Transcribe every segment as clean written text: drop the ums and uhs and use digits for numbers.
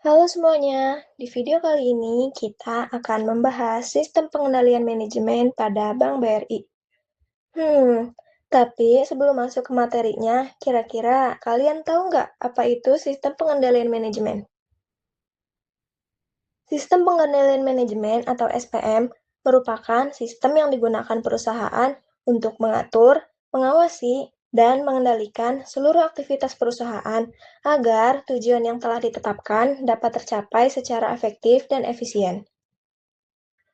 Halo semuanya, di video kali ini kita akan membahas sistem pengendalian manajemen pada Bank BRI. Tapi sebelum masuk ke materinya, kira-kira kalian tahu nggak apa itu sistem pengendalian manajemen? Sistem pengendalian manajemen atau SPM merupakan sistem yang digunakan perusahaan untuk mengatur, mengawasi, dan mengendalikan seluruh aktivitas perusahaan agar tujuan yang telah ditetapkan dapat tercapai secara efektif dan efisien.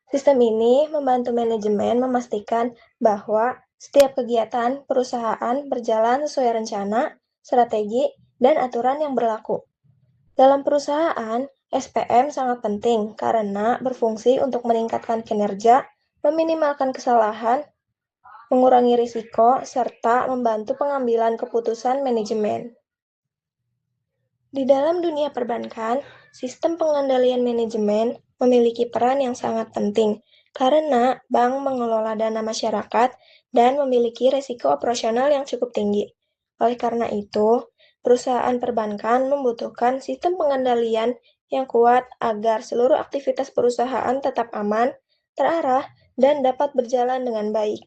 Sistem ini membantu manajemen memastikan bahwa setiap kegiatan perusahaan berjalan sesuai rencana, strategi, dan aturan yang berlaku. Dalam perusahaan, SPM sangat penting karena berfungsi untuk meningkatkan kinerja, meminimalkan kesalahan, mengurangi risiko, serta membantu pengambilan keputusan manajemen. Di dalam dunia perbankan, sistem pengendalian manajemen memiliki peran yang sangat penting karena bank mengelola dana masyarakat dan memiliki risiko operasional yang cukup tinggi. Oleh karena itu, perusahaan perbankan membutuhkan sistem pengendalian yang kuat agar seluruh aktivitas perusahaan tetap aman, terarah, dan dapat berjalan dengan baik.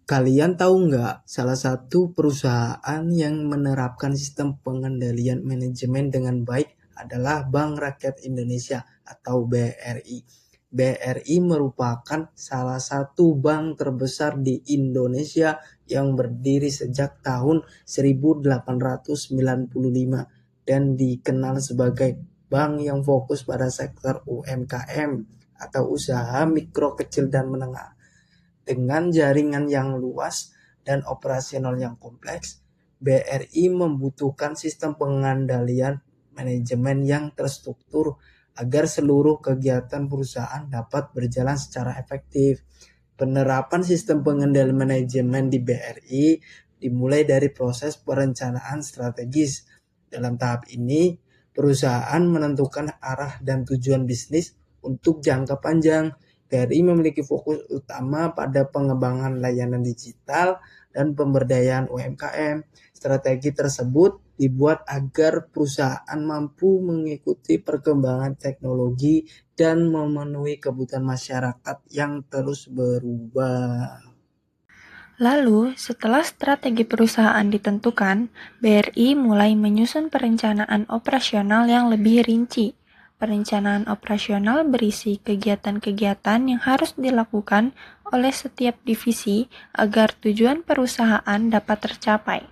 Kalian tahu nggak, salah satu perusahaan yang menerapkan sistem pengendalian manajemen dengan baik adalah Bank Rakyat Indonesia atau BRI. BRI merupakan salah satu bank terbesar di Indonesia yang berdiri sejak tahun 1895 dan dikenal sebagai bank yang fokus pada sektor UMKM atau usaha mikro kecil dan menengah. Dengan jaringan yang luas dan operasional yang kompleks, BRI membutuhkan sistem pengendalian manajemen yang terstruktur agar seluruh kegiatan perusahaan dapat berjalan secara efektif. Penerapan sistem pengendalian manajemen di BRI dimulai dari proses perencanaan strategis. Dalam tahap ini, perusahaan menentukan arah dan tujuan bisnis untuk jangka panjang. BRI memiliki fokus utama pada pengembangan layanan digital dan pemberdayaan UMKM. Strategi tersebut dibuat agar perusahaan mampu mengikuti perkembangan teknologi dan memenuhi kebutuhan masyarakat yang terus berubah. Lalu, setelah strategi perusahaan ditentukan, BRI mulai menyusun perencanaan operasional yang lebih rinci. Perencanaan operasional berisi kegiatan-kegiatan yang harus dilakukan oleh setiap divisi agar tujuan perusahaan dapat tercapai.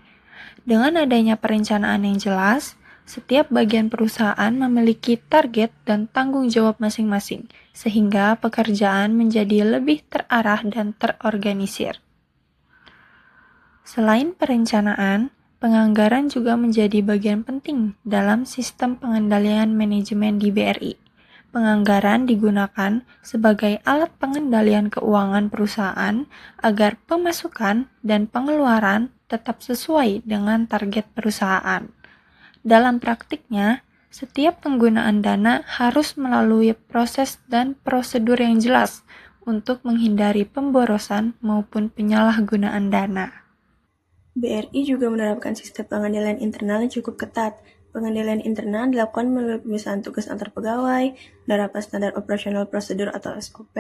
Dengan adanya perencanaan yang jelas, setiap bagian perusahaan memiliki target dan tanggung jawab masing-masing, sehingga pekerjaan menjadi lebih terarah dan terorganisir. Selain perencanaan, penganggaran juga menjadi bagian penting dalam sistem pengendalian manajemen di BRI. Penganggaran digunakan sebagai alat pengendalian keuangan perusahaan agar pemasukan dan pengeluaran tetap sesuai dengan target perusahaan. Dalam praktiknya, setiap penggunaan dana harus melalui proses dan prosedur yang jelas untuk menghindari pemborosan maupun penyalahgunaan dana. BRI juga menerapkan sistem pengendalian internal yang cukup ketat. Pengendalian internal dilakukan melalui pemisahan tugas antar pegawai, penerapan standar operasional prosedur atau SOP,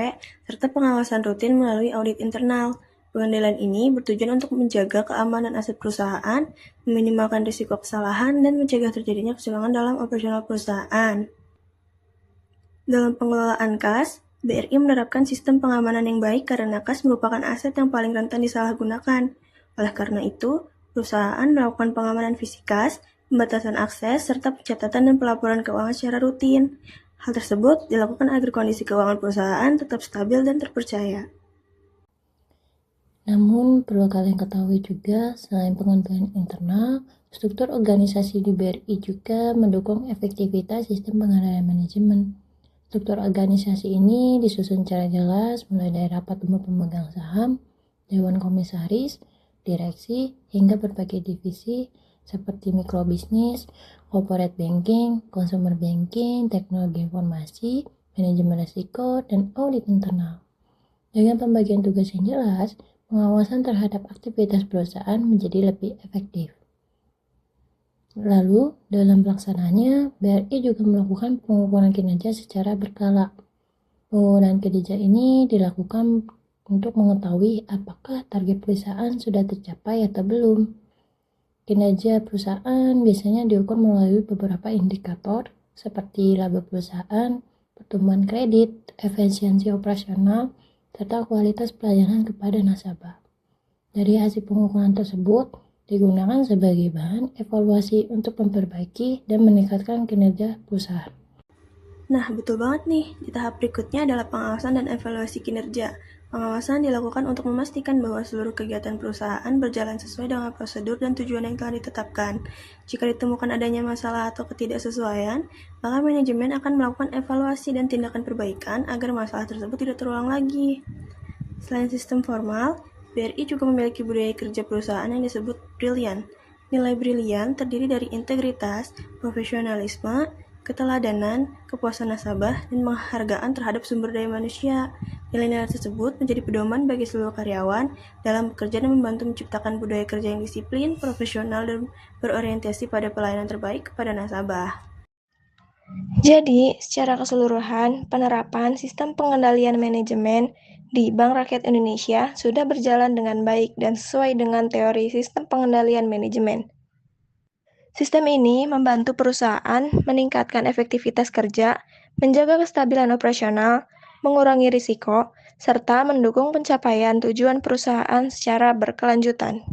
serta pengawasan rutin melalui audit internal. Pengendalian ini bertujuan untuk menjaga keamanan aset perusahaan, meminimalkan risiko kesalahan, dan mencegah terjadinya kecurangan dalam operasional perusahaan. Dalam pengelolaan kas, BRI menerapkan sistem pengamanan yang baik karena kas merupakan aset yang paling rentan disalahgunakan. Oleh karena itu, perusahaan melakukan pengamanan fisik kas, pembatasan akses, serta pencatatan dan pelaporan keuangan secara rutin. Hal tersebut dilakukan agar kondisi keuangan perusahaan tetap stabil dan terpercaya. Namun, perlu kalian ketahui juga, selain pengendalian internal, struktur organisasi di BRI juga mendukung efektivitas sistem pengendalian manajemen. Struktur organisasi ini disusun secara jelas mulai dari rapat umum pemegang saham, dewan komisaris, direksi, hingga berbagai divisi seperti mikrobisnis, corporate banking, consumer banking, teknologi informasi, manajemen risiko, dan audit internal. Dengan pembagian tugas yang jelas, pengawasan terhadap aktivitas perusahaan menjadi lebih efektif. Lalu, dalam pelaksanaannya, BRI juga melakukan pengukuran kinerja secara berkala. Pengukuran kinerja ini dilakukan untuk mengetahui apakah target perusahaan sudah tercapai atau belum. Kinerja perusahaan biasanya diukur melalui beberapa indikator seperti laba perusahaan, pertumbuhan kredit, efisiensi operasional, serta kualitas pelayanan kepada nasabah. Dari hasil pengukuran tersebut digunakan sebagai bahan evaluasi untuk memperbaiki dan meningkatkan kinerja perusahaan. Nah, betul banget nih. Di tahap berikutnya adalah pengawasan dan evaluasi kinerja. Pengawasan dilakukan untuk memastikan bahwa seluruh kegiatan perusahaan berjalan sesuai dengan prosedur dan tujuan yang telah ditetapkan. Jika ditemukan adanya masalah atau ketidaksesuaian, maka manajemen akan melakukan evaluasi dan tindakan perbaikan agar masalah tersebut tidak terulang lagi. Selain sistem formal, BRI juga memiliki budaya kerja perusahaan yang disebut Brilliant. Nilai Brilliant terdiri dari integritas, profesionalisme, keteladanan, kepuasan nasabah, dan penghargaan terhadap sumber daya manusia. Nilai-nilai tersebut menjadi pedoman bagi seluruh karyawan dalam bekerja dan membantu menciptakan budaya kerja yang disiplin, profesional, dan berorientasi pada pelayanan terbaik kepada nasabah. Jadi, secara keseluruhan, penerapan sistem pengendalian manajemen di Bank Rakyat Indonesia sudah berjalan dengan baik dan sesuai dengan teori sistem pengendalian manajemen. Sistem ini membantu perusahaan meningkatkan efektivitas kerja, menjaga kestabilan operasional, mengurangi risiko, serta mendukung pencapaian tujuan perusahaan secara berkelanjutan.